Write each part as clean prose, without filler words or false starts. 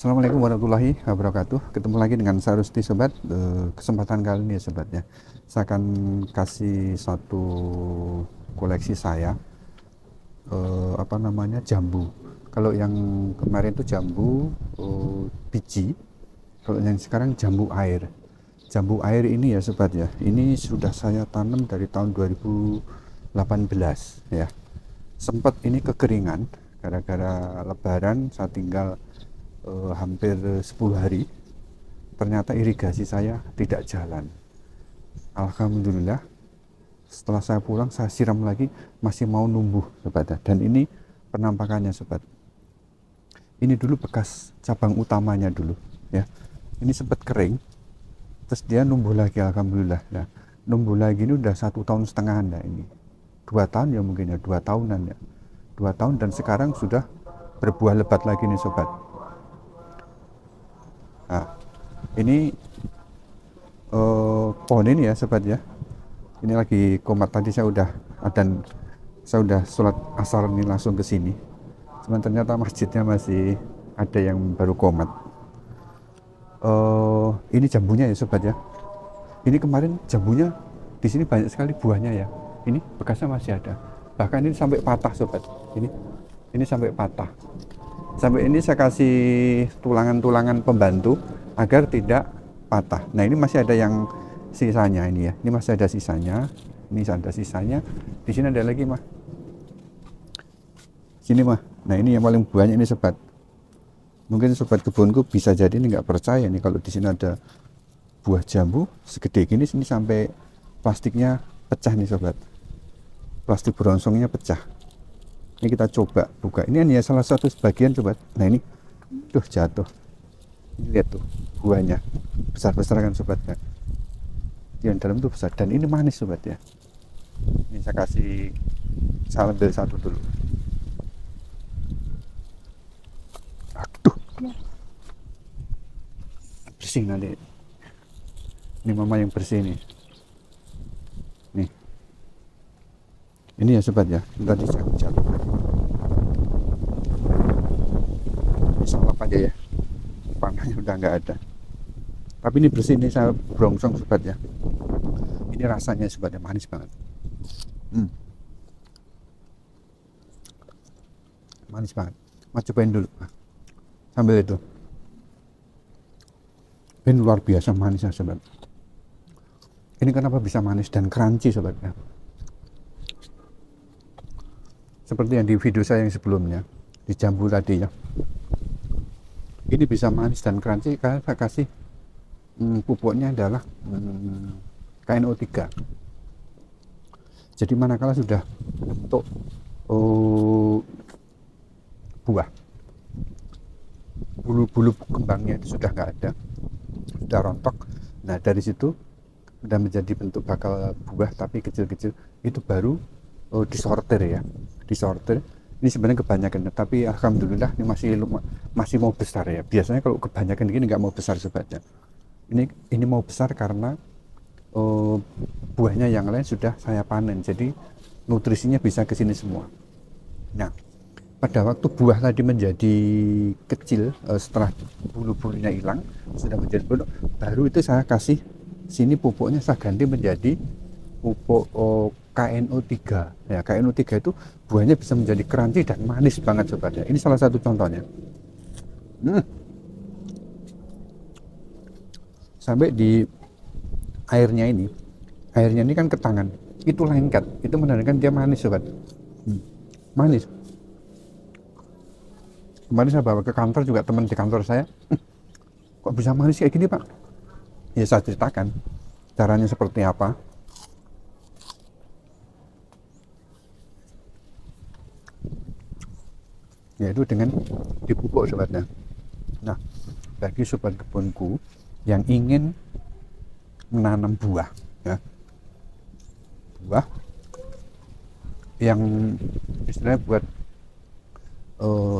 Assalamualaikum warahmatullahi wabarakatuh. Ketemu lagi dengan saya Rusti sobat. Kesempatan kali ini ya sobat ya, saya akan kasih satu koleksi saya, jambu. Kalau yang kemarin itu jambu biji, kalau yang sekarang jambu air. Jambu air ini ya sobat ya, ini sudah saya tanam dari tahun 2018 ya. Sempat ini kekeringan gara-gara lebaran, saya tinggal hampir 10 hari, ternyata irigasi saya tidak jalan. Alhamdulillah setelah saya pulang saya siram lagi, masih mau numbuh sobat. Dan ini penampakannya sobat, ini dulu bekas cabang utamanya dulu ya, ini sempat kering terus dia numbuh lagi. Alhamdulillah nah, numbuh lagi ini udah 1,5 tahun nah, ini 2 tahun ya mungkin ya, 2 tahunan ya, 2 tahun, dan sekarang sudah berbuah lebat lagi nih sobat. Nah, ini pohon ini ya sobat ya, ini lagi komat. Tadi saya udah sholat asar ini langsung ke sini, cuman ternyata masjidnya masih ada yang baru komat. Ini jambunya ya sobat ya, ini kemarin jambunya di sini banyak sekali buahnya ya, ini bekasnya masih ada, bahkan ini sampai patah sobat. Ini sampai patah. Sampai ini saya kasih tulangan-tulangan pembantu agar tidak patah. Nah ini masih ada yang sisanya ini ya, ini masih ada sisanya, ini ada sisanya. Di sini ada lagi mah, sini mah. Nah ini yang paling banyak ini sobat. Mungkin sobat kebunku bisa jadi ini nggak percaya nih kalau di sini ada buah jambu segede gini, sini sampai plastiknya pecah nih sobat, plastik bronzongnya pecah. Ini kita coba buka, ini hanya salah satu sebagian sobat. Nah ini tuh jatuh, ini lihat tuh buahnya besar-besar kan sobat ya, yang dalam tuh besar, dan ini manis sobat ya. Ini saya ambil satu dulu. Aduh, bersih nanti, ini mama yang bersih nih. Ini ya sobat ya, tadi saya jatuh lagi. Ini salah aja ya, panahnya udah nggak ada. Tapi ini bersih, ini saya brongsong sobat ya. Ini rasanya sobat ya, manis banget. Manis banget. Mas cobain dulu. Sambil itu. Ini luar biasa manisnya sobat. Ini kenapa bisa manis dan crunchy sobat ya? Seperti yang di video saya yang sebelumnya di jambu tadi ya, ini bisa manis dan crunchy karena saya kasih pupuknya adalah KNO3. Jadi manakala sudah bentuk buah, bulu-bulu kembangnya itu sudah nggak ada, sudah rontok. Nah dari situ sudah menjadi bentuk bakal buah tapi kecil-kecil, itu baru disortir ya, disortir. Ini sebenarnya kebanyakan, tapi alhamdulillah ini masih mau besar ya. Biasanya kalau kebanyakan gini nggak mau besar sobatnya. Ini mau besar karena buahnya yang lain sudah saya panen, jadi nutrisinya bisa ke sini semua. Nah pada waktu buah tadi menjadi kecil, setelah bulu-bulunya hilang sudah menjadi bentuk baru, itu saya kasih sini pupuknya, saya ganti menjadi pupuk KNO3 ya. KNO3 itu buahnya bisa menjadi crunchy dan manis banget sobat ya. Ini salah satu contohnya. Sampai di airnya ini kan ke tangan itu lengket, itu menandakan dia manis sobat. Manis. Kemarin saya bawa ke kantor juga, teman di kantor saya, kok bisa manis kayak gini pak? Ya saya ceritakan caranya seperti apa. Yaitu dengan dipupuk sobatnya. Nah bagi sobat kebunku yang ingin menanam buah ya, buah yang istilahnya buat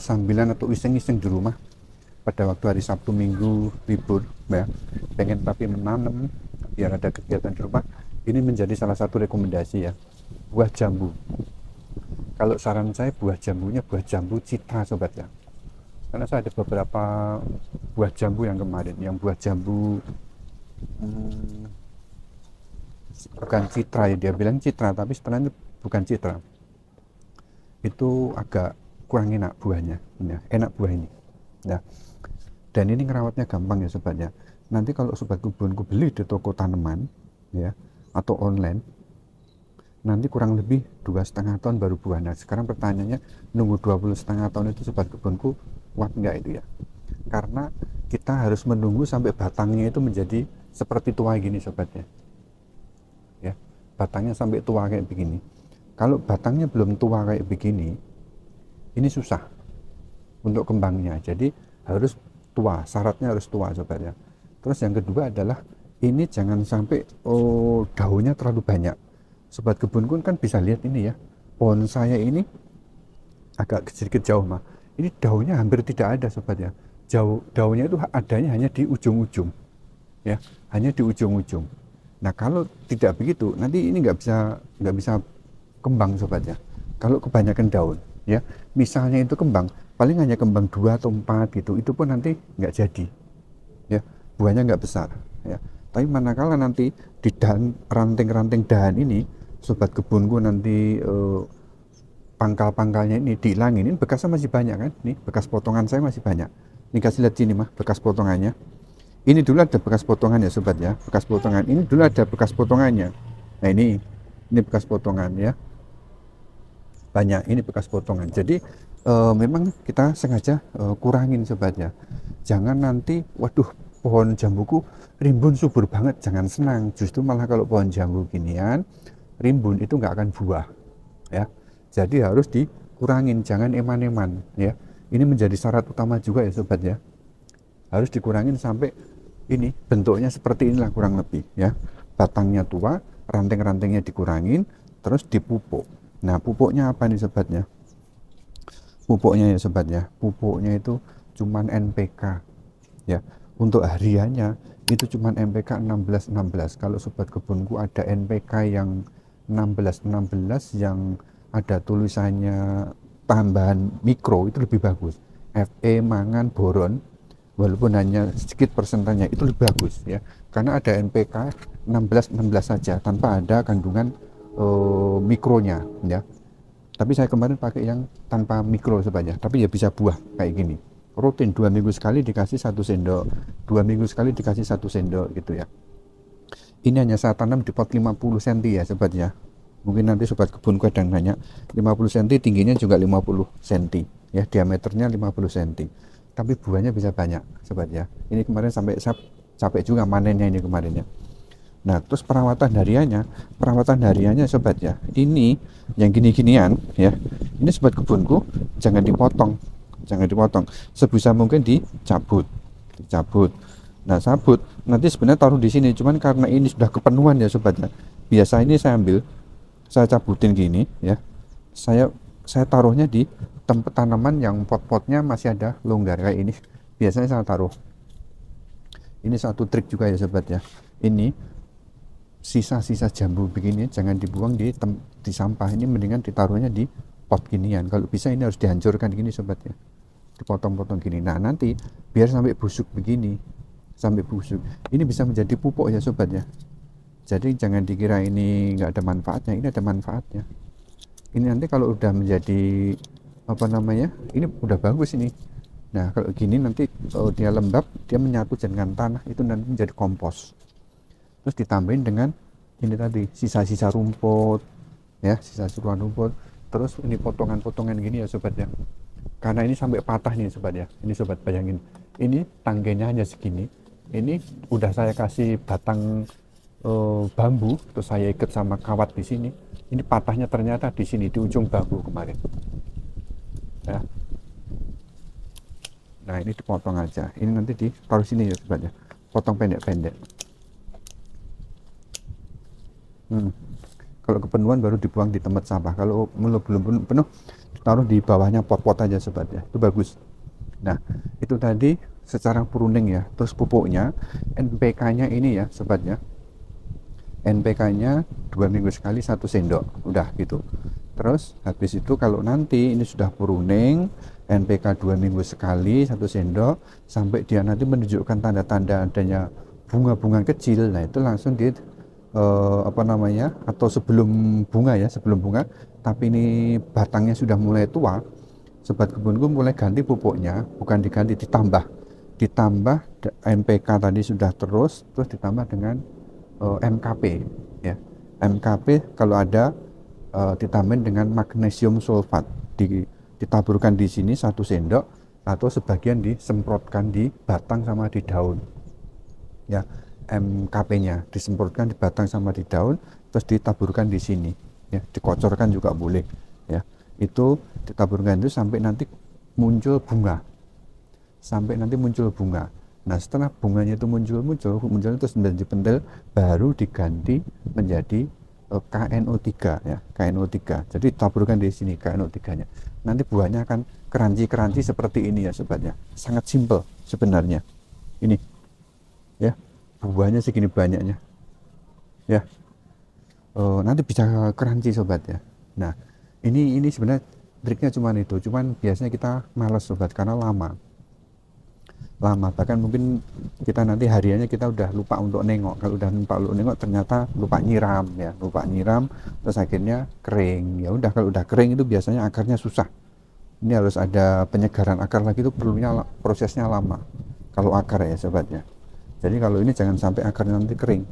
sambilan atau iseng-iseng di rumah pada waktu hari Sabtu Minggu libur ya, pengen tapi menanam biar ada kegiatan di rumah, ini menjadi salah satu rekomendasi ya, buah jambu. Kalau saran saya buah jambunya buah jambu citra sobat ya. Karena saya ada beberapa buah jambu yang kemarin, yang buah jambu hmm, bukan citra ya, dia bilang citra tapi sebenarnya bukan citra, itu agak kurang enak buahnya ya, enak buah ini. Nah, dan ini ngerawatnya gampang ya sobat ya. Nanti kalau sobat kebunku beli di toko tanaman ya atau online, nanti kurang lebih 2,5 tahun baru buah. Nah sekarang pertanyaannya, nunggu 20,5 tahun itu sobat kebunku kuat nggak itu ya? Karena kita harus menunggu sampai batangnya itu menjadi seperti tua gini sobatnya ya, batangnya sampai tua kayak begini. Kalau batangnya belum tua kayak begini, ini susah untuk kembangnya. Jadi harus tua, syaratnya harus tua sobat ya. Terus yang kedua adalah ini jangan sampai daunnya terlalu banyak. Sobat kebunku kan bisa lihat ini ya, pohon saya ini agak sedikit jauh mah. Ini daunnya hampir tidak ada sobat ya. Jauh daunnya itu adanya hanya di ujung-ujung ya, hanya di ujung-ujung. Nah kalau tidak begitu nanti ini nggak bisa kembang sobat ya. Kalau kebanyakan daun ya, misalnya itu kembang paling hanya kembang 2 atau 4 gitu, itu pun nanti nggak jadi ya, buahnya nggak besar ya. Tapi manakala nanti di dahan, ranting-ranting dahan ini sobat kebunku nanti pangkal-pangkalnya ini dihilangin, ini bekasnya masih banyak kan, nih bekas potongan saya masih banyak. Ini kasih lihat sini mah bekas potongannya. Ini dulu ada bekas potongannya sobat ya, bekas potongan ini dulu ada bekas potongannya. Nah ini bekas potongan ya, banyak ini bekas potongan. Jadi memang kita sengaja kurangin sobat ya. Jangan nanti waduh pohon jambuku rimbun subur banget, jangan senang. Justru malah kalau pohon jambu ginian rimbun itu nggak akan buah ya. Jadi harus dikurangin, jangan eman-eman ya. Ini menjadi syarat utama juga ya sobat ya. Harus dikurangin sampai ini bentuknya seperti inilah kurang lebih ya. Batangnya tua, ranting-rantingnya dikurangin, terus dipupuk. Nah pupuknya apa nih sobatnya? Pupuknya ya sobatnya, pupuknya itu cuman NPK ya. Untuk hariannya itu cuman NPK 16-16. Kalau sobat kebunku ada NPK yang 16-16 yang ada tulisannya tambahan mikro, itu lebih bagus. Fe, mangan, boron, walaupun hanya sedikit persentasenya itu lebih bagus ya. Karena ada NPK 16-16 saja tanpa ada kandungan mikronya ya. Tapi saya kemarin pakai yang tanpa mikro sebanyak, tapi ya bisa buah kayak gini. Rutin 2 minggu sekali dikasih 1 sendok, 2 minggu sekali dikasih 1 sendok gitu ya. Ini hanya saya tanam di pot 50 cm ya sobat ya. Mungkin nanti sobat kebunku ada yang nanya, 50 cm tingginya juga 50 cm ya, diameternya 50 cm. Tapi buahnya bisa banyak sobat ya. Ini kemarin sampai saya capek juga manennya ini kemarin ya. Nah terus perawatan hariannya sobat ya, ini yang gini-ginian ya, ini sobat kebunku jangan dipotong, sebisa mungkin dicabut. Nah sabut nanti sebenarnya taruh di sini, cuman karena ini sudah kepenuhan ya sobat ya, biasa ini saya cabutin gini ya, saya taruhnya di tempat tanaman yang pot-potnya masih ada longgar kayak ini, biasanya saya taruh. Ini satu trik juga ya sobat ya, ini sisa-sisa jambu begini jangan dibuang di sampah, ini mendingan ditaruhnya di pot ginian. Kalau bisa ini harus dihancurkan gini sobat ya, dipotong-potong gini. Nah nanti biar sampai busuk begini, sampai busuk ini bisa menjadi pupuk ya sobat ya. Jadi jangan dikira ini nggak ada manfaatnya, ini ada manfaatnya. Ini nanti kalau udah menjadi apa namanya, ini udah bagus ini. Nah kalau gini nanti dia lembab, dia menyatu dengan tanah, itu nanti menjadi kompos. Terus ditambahin dengan ini tadi sisa-sisa rumput ya, sisa-sisa rumput. Terus ini potongan-potongan gini ya sobat ya, karena ini sampai patah nih sobat ya. Ini sobat bayangin, ini tangganya hanya segini, ini udah saya kasih batang bambu, terus saya ikat sama kawat di sini. Ini patahnya ternyata di sini, di ujung bambu kemarin ya. Nah ini dipotong aja, ini nanti ditaruh sini ya sobat ya, potong pendek-pendek. Kalau kepenuhan baru dibuang di tempat sampah. Kalau belum penuh, taruh di bawahnya pot-pot aja sobat ya, itu bagus. Nah itu tadi secara pruning ya. Terus pupuknya, NPK-nya ini ya sobat ya, NPK-nya 2 minggu sekali 1 sendok, udah gitu. Terus habis itu kalau nanti ini sudah pruning, NPK 2 minggu sekali 1 sendok, sampai dia nanti menunjukkan tanda-tanda adanya bunga-bunga kecil. Nah itu langsung di apa namanya, atau sebelum bunga ya, sebelum bunga tapi ini batangnya sudah mulai tua, sobat kebunku mulai ganti pupuknya, bukan diganti, ditambah NPK tadi sudah terus ditambah dengan MKP ya. MKP kalau ada ditambahin dengan magnesium sulfat, ditaburkan di sini 1 sendok, atau sebagian disemprotkan di batang sama di daun ya. MKP-nya disemprotkan di batang sama di daun, terus ditaburkan di sini ya, dikocorkan juga boleh ya. Itu ditaburkan itu sampai nanti muncul bunga, nah setelah bunganya itu muncul terus menjadi pentil, baru diganti menjadi KNO3 ya, KNO3. Jadi taburkan di sini KNO3 nya, nanti buahnya akan keranci seperti ini ya sobatnya. Sangat simple sebenarnya ini ya, buahnya segini banyaknya ya. Nanti bisa keranci sobat ya. Nah ini sebenarnya triknya cuman biasanya kita malas sobat, karena lama, bahkan mungkin kita nanti hariannya kita udah lupa untuk nengok. Kalau udah lupa nengok ternyata lupa nyiram, terus akhirnya kering. Ya udah, kalau udah kering itu biasanya akarnya susah. Ini harus ada penyegaran akar lagi, itu perlunya prosesnya lama kalau akar ya sobatnya. Jadi kalau ini jangan sampai akarnya nanti kering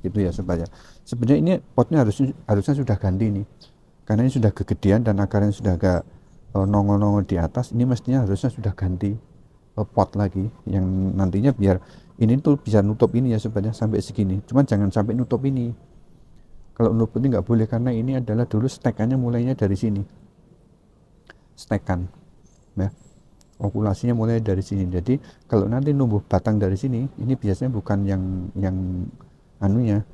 gitu ya sobatnya. Sebenarnya ini potnya harusnya sudah ganti nih, karena ini sudah kegedean dan akarnya sudah agak nongol-nongol di atas. Ini mestinya harusnya sudah ganti pot lagi, yang nantinya biar ini tuh bisa nutup ini ya sobatnya sampai segini. Cuman jangan sampai nutup ini. Kalau nutup ini nggak boleh, karena ini adalah dulu stekannya mulainya dari sini, stekan ya, okulasinya mulai dari sini. Jadi kalau nanti numbuh batang dari sini, ini biasanya bukan yang anunya,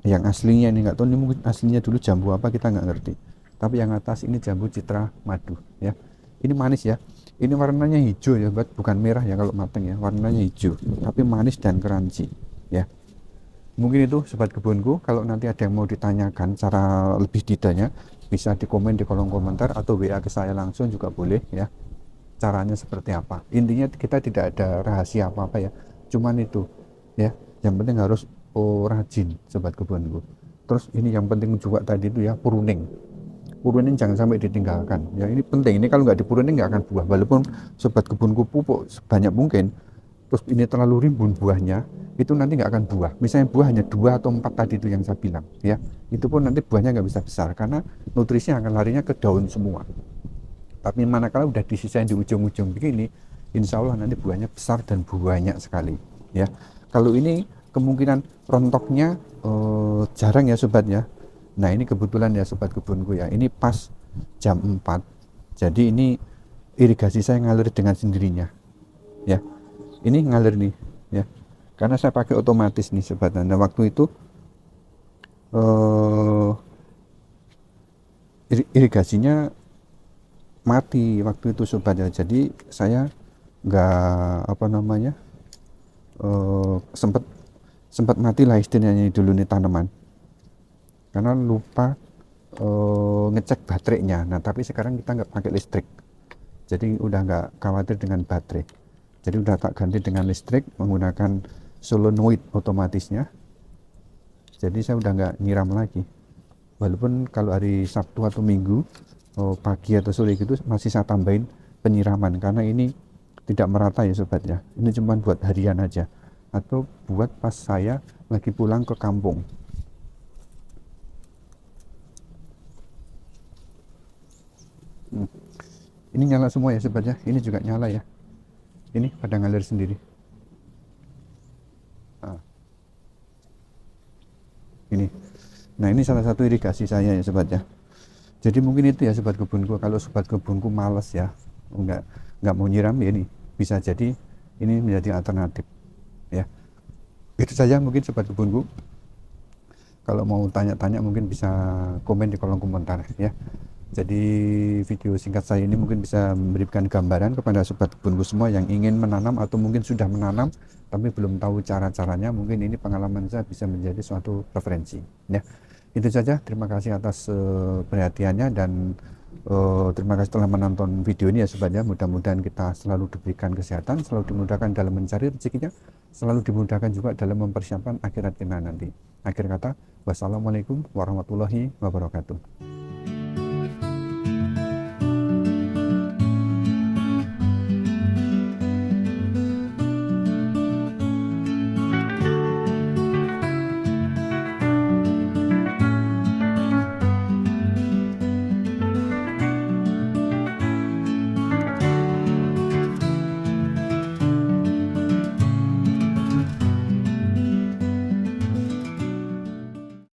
yang aslinya ini nggak tahu, ini mungkin aslinya dulu jambu apa kita nggak ngerti, tapi yang atas ini jambu citra madu ya. Ini manis ya, ini warnanya hijau ya, bukan merah ya kalau matang ya, warnanya hijau tapi manis dan crunchy ya. Mungkin itu sobat kebunku. Kalau nanti ada yang mau ditanyakan cara lebih detailnya, bisa di komen di kolom komentar atau WA ke saya langsung juga boleh ya, caranya seperti apa. Intinya kita tidak ada rahasia apa-apa ya, cuman itu ya, yang penting harus rajin sobat kebunku. Terus ini yang penting juga tadi itu ya, pruning jangan sampai ditinggalkan ya, ini penting. Ini kalau nggak dipurunin nggak akan buah, walaupun sobat kebunku pupuk sebanyak mungkin, terus ini terlalu rimbun buahnya, itu nanti nggak akan buah. Misalnya buah hanya 2 atau 4 tadi itu yang saya bilang ya, itu pun nanti buahnya nggak bisa besar, karena nutrisinya akan larinya ke daun semua. Tapi manakala udah disisain di ujung-ujung begini, insya Allah nanti buahnya besar dan banyak sekali ya. Kalau ini kemungkinan rontoknya jarang ya sobat ya. Nah ini kebetulan ya sobat kebunku ya, ini pas jam 4, jadi ini irigasi saya ngalir dengan sendirinya ya. Ini ngalir nih ya, karena saya pakai otomatis nih sobat. Nah waktu itu irigasinya mati waktu itu sobat ya, jadi saya nggak apa namanya, sempat mati lah istilahnya dulu nih tanaman, karena lupa ngecek baterainya. Nah tapi sekarang kita nggak pakai listrik, jadi udah nggak khawatir dengan baterai, jadi udah tak ganti dengan listrik menggunakan solenoid otomatisnya. Jadi saya udah nggak nyiram lagi, walaupun kalau hari Sabtu atau Minggu pagi atau sore gitu masih saya tambahin penyiraman, karena ini tidak merata ya sobat ya. Ini cuma buat harian aja atau buat pas saya lagi pulang ke kampung. Ini nyala semua ya sobat ya, ini juga nyala ya, ini pada ngalir sendiri. Nah ini salah satu irigasi saya ya sobat ya. Jadi mungkin itu ya sobat kebunku, kalau sobat kebunku males ya, nggak mau nyiram ya, ini bisa jadi ini menjadi alternatif ya. Itu saja mungkin sobat kebunku. Kalau mau tanya-tanya mungkin bisa komen di kolom komentar ya. Jadi video singkat saya ini mungkin bisa memberikan gambaran kepada sobat kebunku semua yang ingin menanam atau mungkin sudah menanam tapi belum tahu cara-caranya. Mungkin ini pengalaman saya bisa menjadi suatu referensi ya. Itu saja, terima kasih atas perhatiannya, dan Terima kasih telah menonton video ini ya sobat ya. Mudah-mudahan kita selalu diberikan kesehatan, selalu dimudahkan dalam mencari rezekinya, selalu dimudahkan juga dalam mempersiapkan akhirat kita nanti. Akhir kata, wassalamualaikum warahmatullahi wabarakatuh.